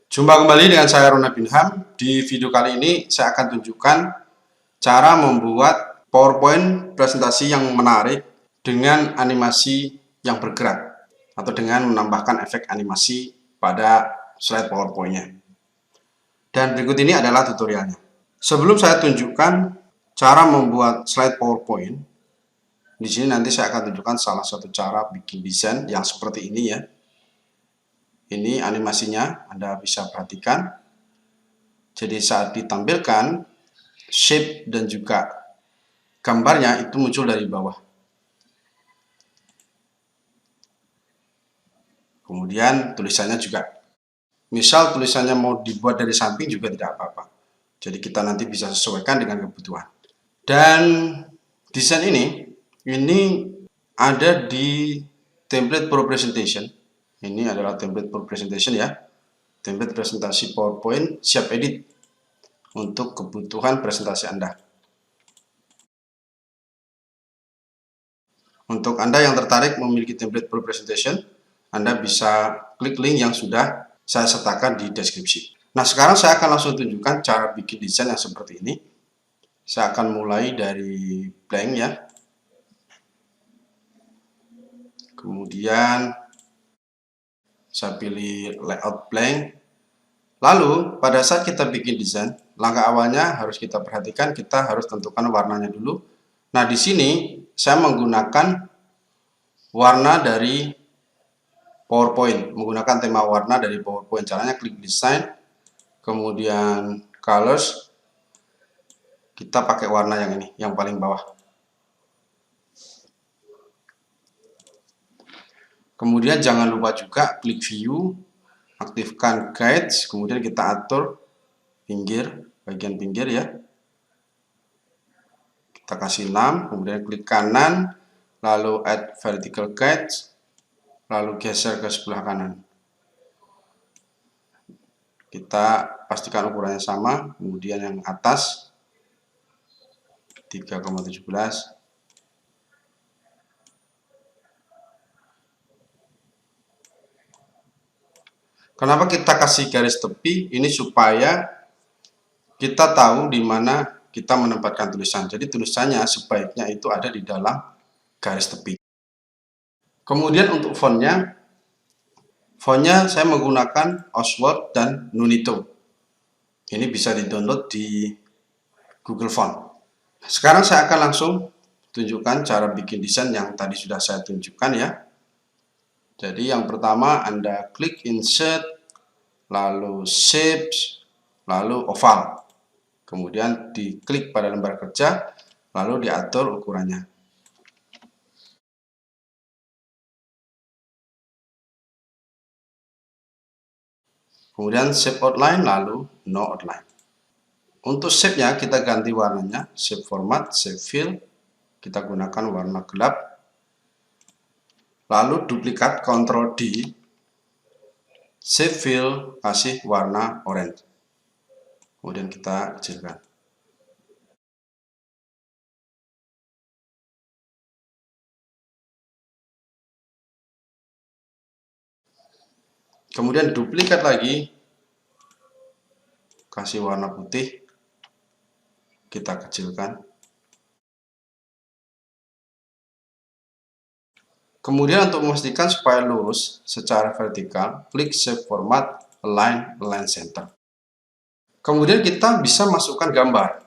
Jumpa kembali dengan saya Ronald Binham. Di video kali ini saya akan tunjukkan cara membuat PowerPoint presentasi yang menarik dengan animasi yang bergerak atau dengan menambahkan efek animasi pada slide PowerPoint-nya. Dan berikut ini adalah tutorialnya. Sebelum saya tunjukkan cara membuat slide PowerPoint, di sini nanti saya akan tunjukkan salah satu cara bikin desain yang seperti ini ya. Ini animasinya, Anda bisa perhatikan. Jadi saat ditampilkan, shape dan juga gambarnya itu muncul dari bawah. Kemudian tulisannya juga. Misal tulisannya mau dibuat dari samping juga tidak apa-apa. Jadi kita nanti bisa sesuaikan dengan kebutuhan. Dan desain ini ada di template for presentation. Ini adalah template for presentation ya. Template presentasi PowerPoint siap edit untuk kebutuhan presentasi Anda. Untuk Anda yang tertarik memiliki template for presentation, Anda bisa klik link yang sudah saya sertakan di deskripsi. Nah, sekarang saya akan langsung tunjukkan cara bikin desain yang seperti ini. Saya akan mulai dari blank ya. Kemudian saya pilih layout blank. Lalu pada saat kita bikin desain, langkah awalnya harus kita perhatikan, kita harus tentukan warnanya dulu. Nah, di sini saya menggunakan warna dari PowerPoint, menggunakan tema warna dari PowerPoint. Caranya klik desain, kemudian colors, kita pakai warna yang ini, yang paling bawah. Kemudian jangan lupa juga klik view, aktifkan guides, kemudian kita atur pinggir, bagian pinggir ya. Kita kasih 6, kemudian klik kanan, lalu add vertical guides, lalu geser ke sebelah kanan. Kita pastikan ukurannya sama, kemudian yang atas 3,17. Kenapa kita kasih garis tepi? Ini supaya kita tahu di mana kita menempatkan tulisan. Jadi tulisannya sebaiknya itu ada di dalam garis tepi. Kemudian untuk fontnya saya menggunakan Oswald dan Nunito. Ini bisa di-download di Google Font. Sekarang saya akan langsung tunjukkan cara bikin desain yang tadi sudah saya tunjukkan ya. Jadi yang pertama Anda klik insert, lalu shapes, lalu oval. Kemudian diklik pada lembar kerja, lalu diatur ukurannya. Kemudian shape outline, lalu no outline. Untuk shape-nya kita ganti warnanya, shape format, shape fill, kita gunakan warna gelap. Lalu duplikat Ctrl D, shape fill kasih warna orange. Kemudian kita kecilkan. Kemudian duplikat lagi, kasih warna putih, kita kecilkan. Kemudian untuk memastikan supaya lurus secara vertikal, klik shape format, align center. Kemudian kita bisa masukkan gambar.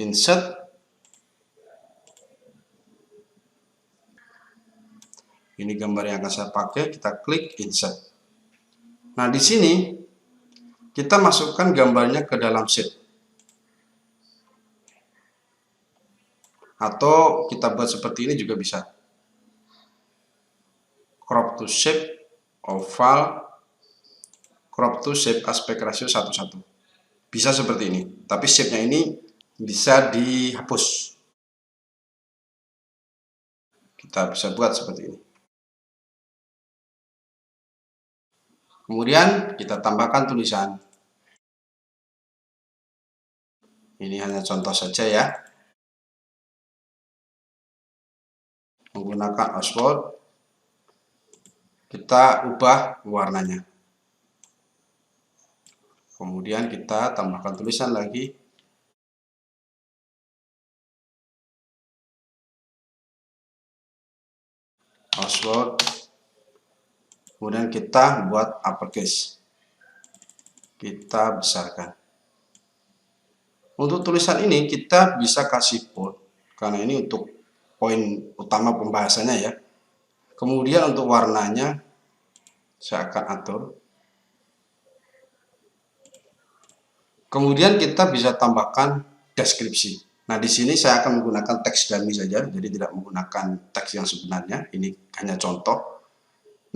Insert. Ini gambar yang akan saya pakai, kita klik insert. Nah, di sini kita masukkan gambarnya ke dalam sheet. Atau kita buat seperti ini juga bisa. Crop to shape, oval, crop to shape aspect ratio 1:1. Bisa seperti ini, tapi shape-nya ini bisa dihapus. Kita bisa buat seperti ini. Kemudian kita tambahkan tulisan. Ini hanya contoh saja ya. Menggunakan Oswald, kita ubah warnanya. Kemudian kita tambahkan tulisan lagi. Password. Kemudian kita buat uppercase. Kita besarkan. Untuk tulisan ini kita bisa kasih bold, karena ini untuk poin utama pembahasannya ya. Kemudian untuk warnanya saya akan atur. Kemudian kita bisa tambahkan deskripsi. Nah, di sini saya akan menggunakan teks dummy saja, jadi tidak menggunakan teks yang sebenarnya. Ini hanya contoh.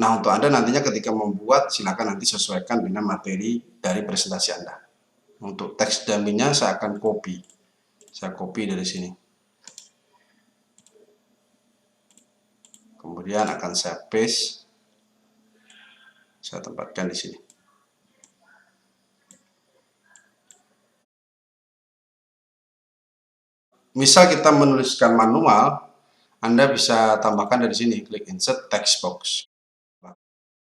Nah, untuk Anda nantinya ketika membuat, silakan nanti sesuaikan dengan materi dari presentasi Anda. Untuk teks dummy-nya saya akan copy. Saya copy dari sini. Kemudian akan saya paste. Saya tempatkan di sini. Misal kita menuliskan manual, Anda bisa tambahkan dari sini, klik insert text box.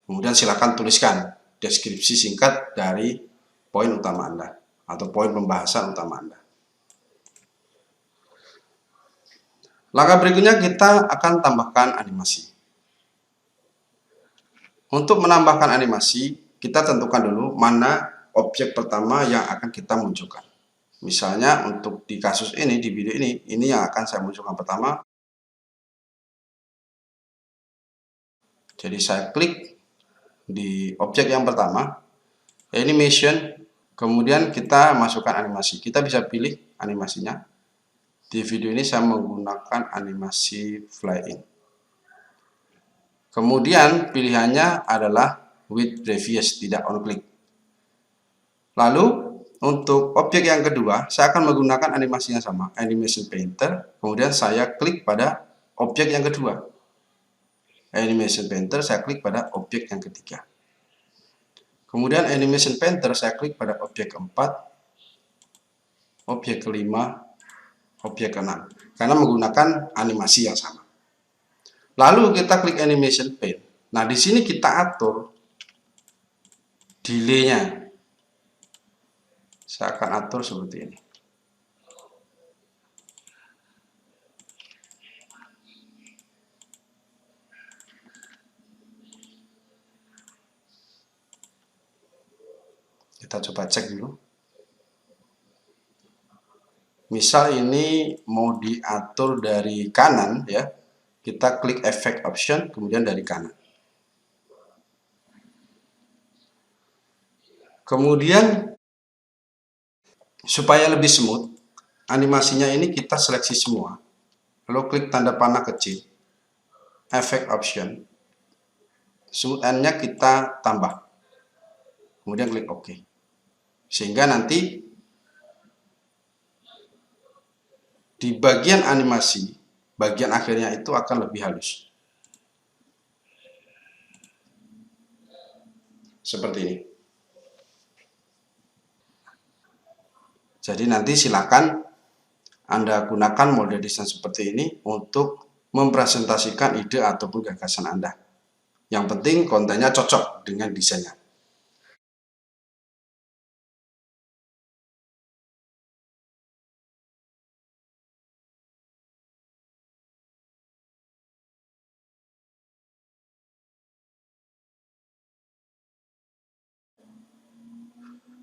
Kemudian silakan tuliskan deskripsi singkat dari poin utama Anda atau poin pembahasan utama Anda. Langkah berikutnya kita akan tambahkan animasi. Untuk menambahkan animasi, kita tentukan dulu mana objek pertama yang akan kita munculkan. Misalnya untuk di kasus ini, di video ini yang akan saya munculkan pertama. Jadi saya klik di objek yang pertama, animation, kemudian kita masukkan animasi. Kita bisa pilih animasinya. Di video ini saya menggunakan animasi fly in. Kemudian pilihannya adalah with previous, tidak on click. Lalu untuk objek yang kedua, saya akan menggunakan animasi yang sama, animation painter. Kemudian saya klik pada objek yang kedua. Animation painter, saya klik pada objek yang ketiga. Kemudian animation painter, saya klik pada objek keempat, objek kelima, objek keenam, karena menggunakan animasi yang sama. Lalu kita klik animation paint. Nah, di sini kita atur delay-nya. Saya akan atur seperti ini. Kita coba cek dulu. Misal ini mau diatur dari kanan ya. Kita klik effect option, kemudian dari kanan. Kemudian supaya lebih smooth, animasinya ini kita seleksi semua. Lalu klik tanda panah kecil, effect option, smooth end-nya kita tambah. Kemudian klik OK. Sehingga nanti di bagian animasi, bagian akhirnya itu akan lebih halus. Seperti ini. Jadi nanti silakan Anda gunakan model desain seperti ini untuk mempresentasikan ide ataupun gagasan Anda. Yang penting kontennya cocok dengan desainnya.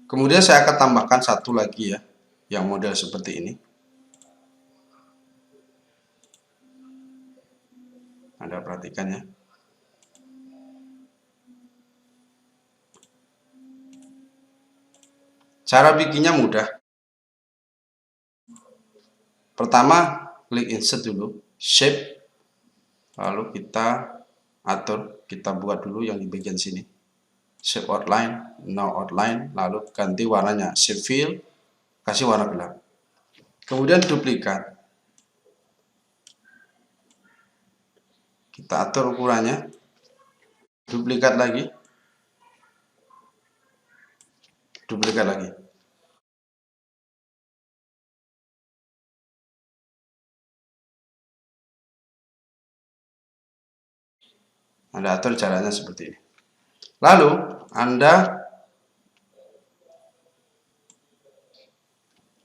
Kemudian saya akan tambahkan satu lagi ya, yang model seperti ini. Anda perhatikan ya. Cara bikinnya mudah. Pertama, klik insert dulu, shape, lalu kita atur, kita buat dulu yang di bagian sini. Shape outline, no outline, lalu ganti warnanya, shape fill, kasih warna gelap. Kemudian duplikat. Kita atur ukurannya, duplikat lagi, duplikat lagi. Anda atur caranya seperti ini. Lalu Anda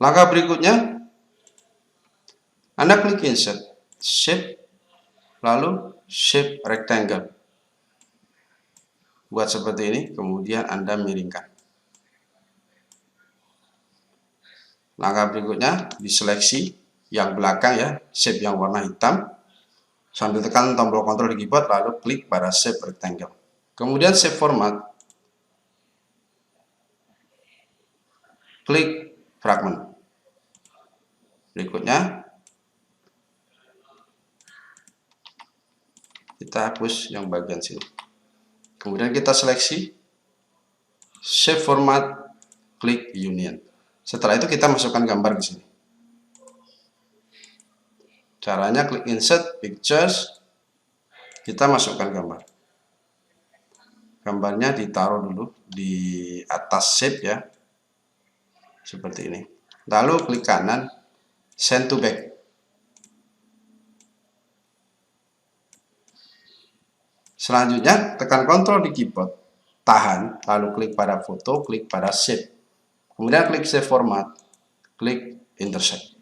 Langkah berikutnya, Anda klik Insert, Shape, lalu Shape Rectangle. Buat seperti ini, kemudian Anda miringkan. Langkah berikutnya, diseleksi yang belakang ya, shape yang warna hitam. Sambil tekan tombol kontrol di keyboard, lalu klik pada Shape Rectangle. Kemudian Shape Format, klik Fragment. Berikutnya, kita hapus yang bagian sini. Kemudian kita seleksi Shape Format, klik Union. Setelah itu kita masukkan gambar ke sini. Caranya klik Insert, Pictures, kita masukkan gambar. Gambarnya ditaruh dulu di atas shape ya, seperti ini. Lalu klik kanan, Send to Back. Selanjutnya tekan Ctrl di keyboard, tahan, lalu klik pada foto, klik pada shape. Kemudian klik Save Format, klik Intersect.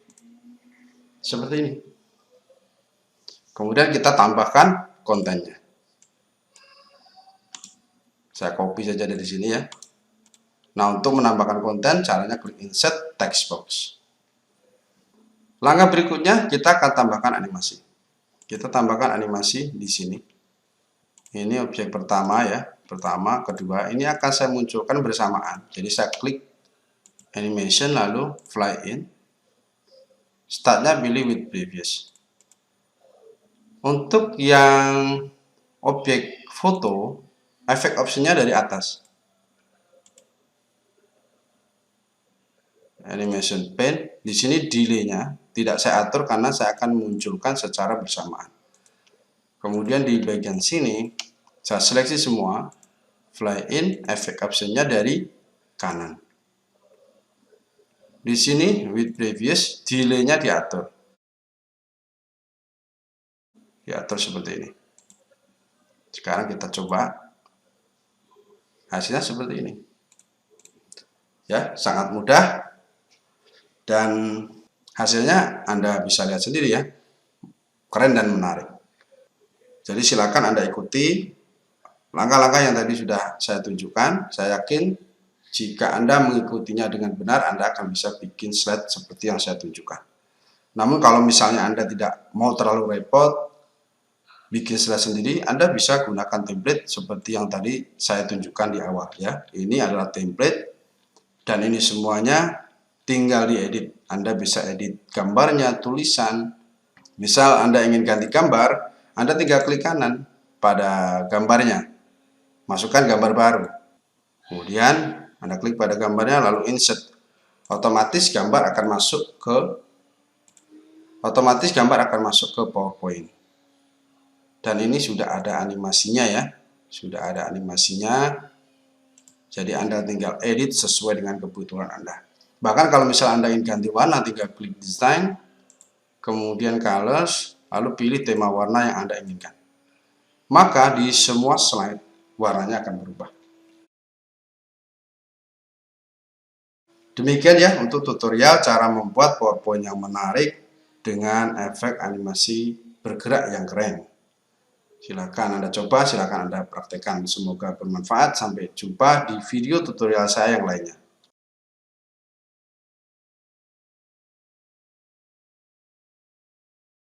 Seperti ini. Kemudian kita tambahkan kontennya. Saya copy saja dari sini ya. Nah, untuk menambahkan konten, caranya klik Insert Text Box. Langkah berikutnya, kita akan tambahkan animasi. Kita tambahkan animasi di sini. Ini objek pertama ya, pertama, kedua. Ini akan saya munculkan bersamaan. Jadi saya klik Animation, lalu Fly In. Startnya pilih with previous. Untuk yang objek foto, efek optionnya dari atas. Animation Pen, di sini delay-nya tidak saya atur karena saya akan munculkan secara bersamaan. Kemudian di bagian sini saya seleksi semua, Fly In, efek optionnya dari kanan. Di sini with previous, delay-nya diatur. Diatur seperti ini. Sekarang kita coba. Hasilnya seperti ini. Ya, sangat mudah. Dan hasilnya Anda bisa lihat sendiri ya. Keren dan menarik. Jadi silakan Anda ikuti langkah-langkah yang tadi sudah saya tunjukkan. Saya yakin jika Anda mengikutinya dengan benar, Anda akan bisa bikin slide seperti yang saya tunjukkan. Namun kalau misalnya Anda tidak mau terlalu repot bikin slide sendiri, Anda bisa gunakan template seperti yang tadi saya tunjukkan di awal ya. Ini adalah template dan ini semuanya tinggal diedit. Anda bisa edit gambarnya, tulisan. Misal Anda ingin ganti gambar, Anda tinggal klik kanan pada gambarnya. Masukkan gambar baru. Kemudian Anda klik pada gambarnya lalu insert. Otomatis gambar akan masuk ke PowerPoint. Dan ini sudah ada animasinya ya. Sudah ada animasinya. Jadi Anda tinggal edit sesuai dengan kebutuhan Anda. Bahkan kalau misalnya Anda ingin ganti warna, tinggal klik design, kemudian colors, lalu pilih tema warna yang Anda inginkan. Maka di semua slide warnanya akan berubah. Demikian ya untuk tutorial cara membuat PowerPoint yang menarik dengan efek animasi bergerak yang keren. Silakan Anda coba, silakan Anda praktekkan. Semoga bermanfaat. Sampai jumpa di video tutorial saya yang lainnya.